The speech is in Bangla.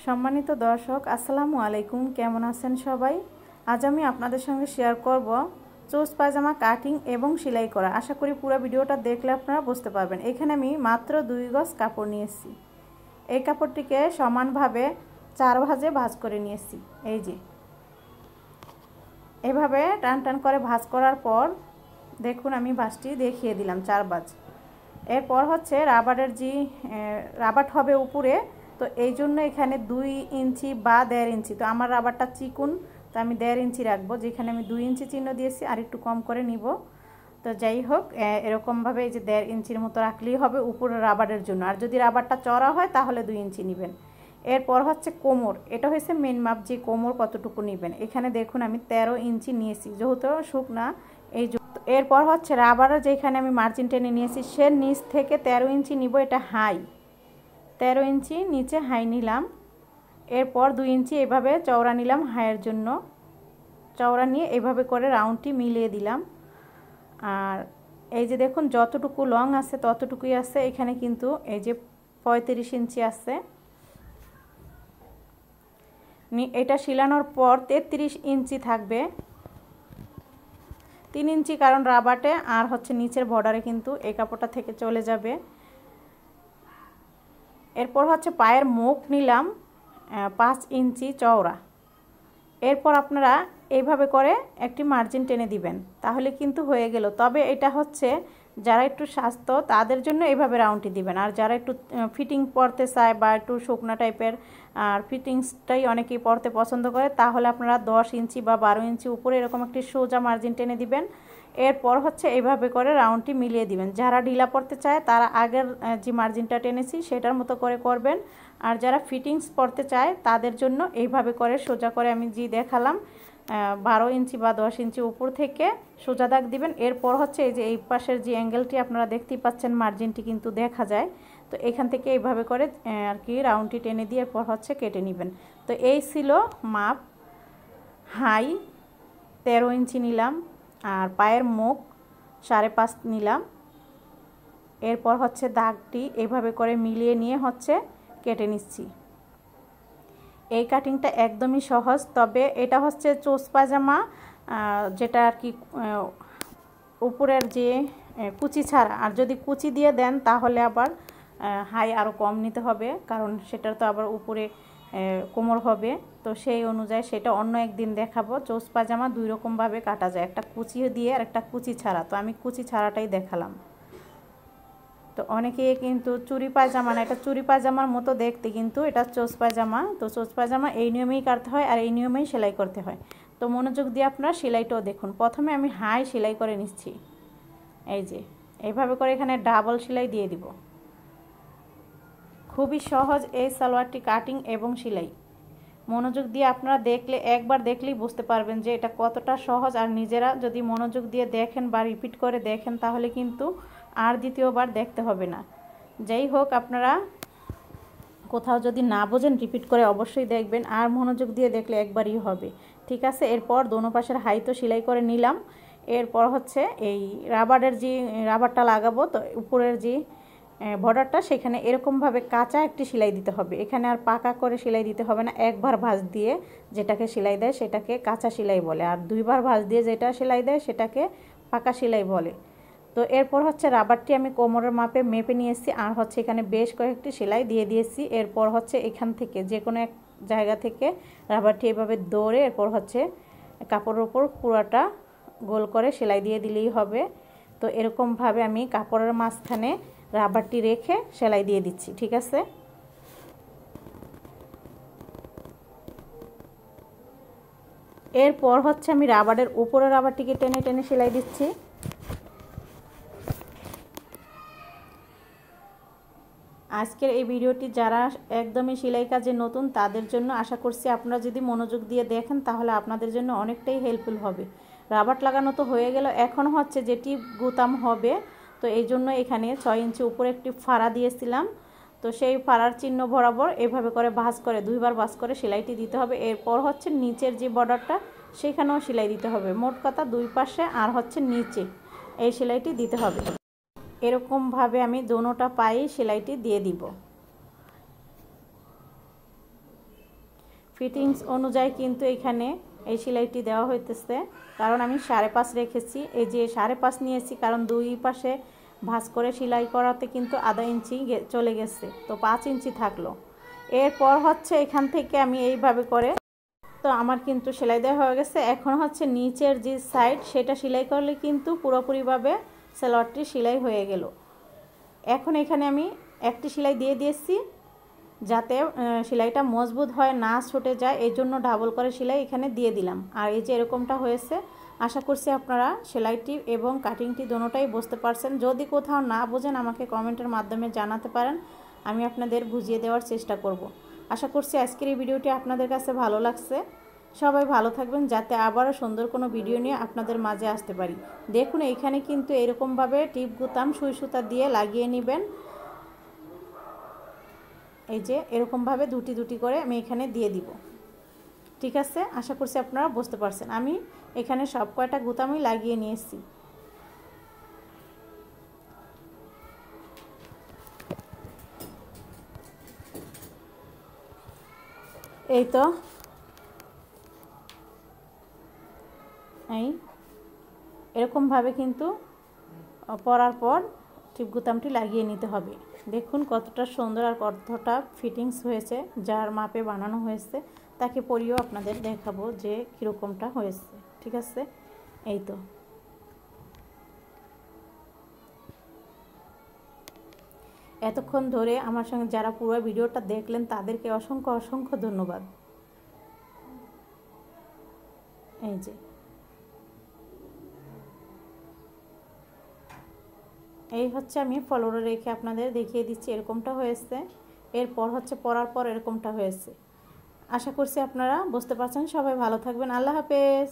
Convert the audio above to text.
সম্মানিত দর্শক আসসালামু আলাইকুম, কেমন আছেন সবাই। আজ আমি আপনাদের সঙ্গে শেয়ার করব চোস পায়জামা কাটিং এবং সেলাই করা। আশা করি পুরো ভিডিওটা দেখলে আপনারা বুঝতে পারবেন। এখানে আমি মাত্র 2 গজ কাপড় নিয়েছি। এই কাপড়টিকে সমানভাবে 4 ভাঁজে ভাঁজ করে নিয়েছি। এই যে এভাবে টান টান করে ভাঁজ করার পর দেখুন আমি ভাঁজটি দেখিয়ে দিলাম 4 ভাঁজ। এরপর হচ্ছে রাবারের যে রাবার হবে উপরে, তো এই জন্য এখানে 2 ইঞ্চি বা 1.5 ইঞ্চি, তো আমার রাবারটা চিকুন, তো আমি 1.5 ইঞ্চি রাখবো। যেখানে আমি 2 ইঞ্চি চিহ্ন দিয়েছি, আর একটু কম করে নিব। তো যাই হোক, এরকমভাবে এই যে 1.5 ইঞ্চির মতো রাখলেই হবে উপরে রাবারের জন্য। আর যদি রাবারটা চড়া হয় তাহলে 2 ইঞ্চি নেবেন। এরপর হচ্ছে কোমর, এটা হচ্ছে মেন মাপ, যে কোমর কতটুকু নেবেন। এখানে দেখুন আমি 13 ইঞ্চি নিয়েছি, যেহেতু শুকনা এই। এরপর হচ্ছে রাবারের যেখানে আমি মার্জিন টেনে নিয়েছি সে নিচ থেকে 13 ইঞ্চি নিব, এটা হাই 13 ইঞ্চি নিচে হাই নিলাম। এরপর 2 ইঞ্চি এভাবে চওড়া নিলাম হাইয়ের জন্য। চওড়া নিয়ে এভাবে করে রাউন্ডটি মিলিয়ে দিলাম। আর এই যে দেখুন যতটুকু লং আছে ততটুকুই আছে। এখানে কিন্তু এই যে 35 ইঞ্চি আছে। এটা শিলানোর পর 33 ইঞ্চি থাকবে, 3 ইঞ্চি কারণ রাবারে আর হচ্ছে নিচের বর্ডারে কিন্তু এই কাপড়টা থেকে চলে যাবে। এরপর হচ্ছে পায়ের মুখ নিলাম 5 ইঞ্চি চওড়া। এরপর আপনারা এইভাবে করে একটি মার্জিন টেনে দিবেন, তাহলে কিন্তু হয়ে গেল। তবে এটা হচ্ছে যারা একটু স্বাস্থ্য তাদের জন্য এইভাবে রাউন্ডটি দিবেন। আর যারা একটু ফিটিং পরতে চায় বা একটু শুকনা টাইপের আর ফিটিংসটাই অনেকেই পরতে পছন্দ করে, তাহলে আপনারা 10 ইঞ্চি বা 12 ইঞ্চি উপরে এরকম একটি সোজা মার্জিন টেনে দিবেন। এরপর হচ্ছে এইভাবে করে রাউন্ডটি মিলিয়ে দিবেন। যারা ঢিলা পরতে চায় তারা আগের যে মার্জিনটা টেনেছি সেটার মতো করে করবেন। আর যারা ফিটিংস পরতে চায় তাদের জন্য এইভাবে করে সোজা করে আমি যে দেখালাম 12 ইঞ্চি বা 10 ইঞ্চি উপর থেকে সোজা দাগ দিবেন। এরপর হচ্ছে এই যে এই পাশের যে অ্যাঙ্গেলটি আপনারা দেখতেই পাচ্ছেন, মার্জিনটি কিন্তু দেখা যায়। তো এখান থেকে এইভাবে করে আর কি রাউন্ডটি টেনে দিয়ে এরপর হচ্ছে কেটে নেবেন। তো এই ছিল মাপ। হাই 13 ইঞ্চি নিলাম, আর পায়ের মুখ 5.5 নিলাম। এরপর হচ্ছে দাগটি এইভাবে করে মিলিয়ে নিয়ে হচ্ছে কেটে নিচ্ছি। এই কাটিংটা একদমই সহজ, তবে এটা হচ্ছে চোস পায়জামা, যেটা আর কি উপরের যে কুচি ছাড়া। আর যদি কুচি দিয়ে দেন তাহলে আবার হাই আরও কম নিতে হবে, কারণ সেটার তো আবার উপরে কোমর হবে। তো সেই অনুযায়ী সেটা অন্য একদিন দেখাবো। চোস পায়জামা 2 রকমভাবে কাটা যায়, একটা কুচি দিয়ে আর একটা কুচি ছাড়া। তো আমি কুচি ছাড়াটাই দেখালাম। তো অনেকেই কিন্তু চুরি পায়জামা না, এটা চুরি পায়জামার মতো দেখতে, কিন্তু এটা চোস পায়জামা। তো চোস পায়জামা এই নিয়মেই কাটতে হয় আর এই নিয়মেই সেলাই করতে হয়। তো মনোযোগ দিয়ে আপনারা সেলাইটাও দেখুন। প্রথমে আমি হাই সেলাই করে নিচ্ছি। এই যে এইভাবে করে এখানে ডাবল সেলাই দিয়ে দিব। খুবই সহজ এই সালোয়ারটি কাটিং এবং সেলাই। মনোযোগ দিয়ে আপনারা দেখলে, একবার দেখলেই বুঝতে পারবেন যে এটা কতটা সহজ। আর নিজেরা যদি মনোযোগ দিয়ে দেখেন বা রিপিট করে দেখেন তাহলে কিন্তু আর দ্বিতীয়বার দেখতে হবে না। যাই হোক, আপনারা কোথাও যদি না বোঝেন রিপিট করে অবশ্যই দেখবেন, আর মনোযোগ দিয়ে দেখলে একবারই হবে। ঠিক আছে। এরপর দোনো পাশের হাই তো সেলাই করে নিলাম। এরপর হচ্ছে এই রাবারের যে রাবারটা লাগাবো, তো উপরের যে বর্ডারটা সেখানে এরকমভাবে কাঁচা একটি সেলাই দিতে হবে। এখানে আর পাকা করে সেলাই দিতে হবে না। একবার ভাঁজ দিয়ে যেটাকে সেলাই দেয় সেটাকে কাঁচা সেলাই বলে, আর 2 বার ভাঁজ দিয়ে যেটা সেলাই দেয় সেটাকে পাকা সেলাই বলে। তো এরপর হচ্ছে রাবারটি আমি কোমরের মাপে মেপে নিয়েছি, আর হচ্ছে এখানে বেশ কয়েকটি সেলাই দিয়ে দিয়েছি। এরপর হচ্ছে এখান থেকে যে কোনো এক জায়গা থেকে রাবারটি এভাবে দৌড়ে এরপর হচ্ছে কাপড়ের উপর পুরোটা গোল করে সেলাই দিয়ে দিলেই হবে। তো এরকমভাবে আমি কাপড়ের মাঝখানে রাবারটি রেখে সেলাই দিয়ে দিচ্ছি। ঠিক আছে। এরপর হচ্ছে আমি রাবারের উপরে রাবারটিকে টেনে টেনে সেলাই দিচ্ছি। আজকের এই ভিডিওটি যারা একদমই সেলাই কাজে নতুন তাদের জন্য, আশা করছি আপনারা যদি মনোযোগ দিয়ে দেখেন তাহলে আপনাদের জন্য অনেকটাই হেল্পফুল হবে। রাবার লাগানো তো হয়ে গেল, এখন হচ্ছে যেটি গুতাম হবে। তো এই জন্য এখানে 6 ইঞ্চি উপরে একটি ফাড়া দিয়েছিলাম। তো সেই ফাড়ার চিহ্ন বরাবর এভাবে করে ভাঁজ করে 2 বার ভাঁজ করে সেলাইটি দিতে হবে। এরপর হচ্ছে নিচের যে বর্ডারটা সেখানেও সেলাই দিতে হবে। মোট কথা 2 পাশে আর হচ্ছে নিচে এই সেলাইটি দিতে হবে। এরকমভাবে আমি দোনোটা পায়ে সেলাইটি দিয়ে দিব। ফিটিংস অনুযায়ী কিন্তু এখানে এই সেলাইটি দেওয়া হইতেছে, কারণ আমি 5.5 রেখেছি। এই যে 5.5 নিয়েছি, কারণ দুই পাশে ভাঁজ করে সেলাই করাতে কিন্তু আধা ইঞ্চি চলে গেছে, তো 5 ইঞ্চি থাকলো। এরপর হচ্ছে এখান থেকে আমি এইভাবে করে, তো আমার কিন্তু সেলাই দেওয়া হয়ে গেছে। এখন হচ্ছে নিচের যে সাইড সেটা সেলাই করলে কিন্তু পুরোপুরিভাবে সালোয়ারটি সেলাই হয়ে গেল। এখন এখানে আমি একটি সেলাই দিয়ে দিয়েছি, যাতে সেলাইটা মজবুত হয়, না ছুটে যায়, এই জন্য ডাবল করে সেলাই এখানে দিয়ে দিলাম। আর এই যে এরকমটা হয়েছে। আশা করছি আপনারা সেলাইটি এবং কাটিংটি দুটোটাই বুঝতে পারছেন। যদি কোথাও না বোঝেন আমাকে কমেন্টের মাধ্যমে জানাতে পারেন, আমি আপনাদের বুঝিয়ে দেওয়ার চেষ্টা করব। আশা করছি আজকের এই ভিডিওটি আপনাদের কাছে ভালো লাগছে। সবাই ভালো থাকবেন, যাতে আবারও সুন্দর কোনো ভিডিও নিয়ে আপনাদের মাঝে আসতে পারি। দেখুন এখানে কিন্তু এরকমভাবে টিপ বুতাম সুই সুতা দিয়ে লাগিয়ে নেবেন। এই যে এরকমভাবে দুটি দুটি করে আমি এখানে দিয়ে দিব। ঠিক আছে, আশা করছি আপনারা বুঝতে পারছেন। আমি এখানে সব কয়টা গুতামই লাগিয়ে নিয়েছি। এই তো এই এরকমভাবে কিন্তু পরার পর টিপ গুতামটি লাগিয়ে নিতে হবে। দেখুন কতটা সুন্দর আর কতটা ফিটিংস হয়েছে। যার মাপে বানানো হয়েছে তাকে পরিয়েও আপনাদের দেখাবো যে কীরকমটা হয়েছে। ঠিক আছে, এই তো এতক্ষণ ধরে আমার সঙ্গে যারা পুরো ভিডিওটা দেখলেন তাদেরকে অসংখ্য অসংখ্য ধন্যবাদ। এই যে এই হচ্ছে আমি ফলোরে রেখে আপনাদের দেখিয়ে দিচ্ছি এরকমটা হয়েছে। এরপর হচ্ছে পরার পর এরকমটা হয়েছে। আশা করছি আপনারা বুঝতে পারছেন। সবাই ভালো থাকবেন। আল্লাহ হাফেজ।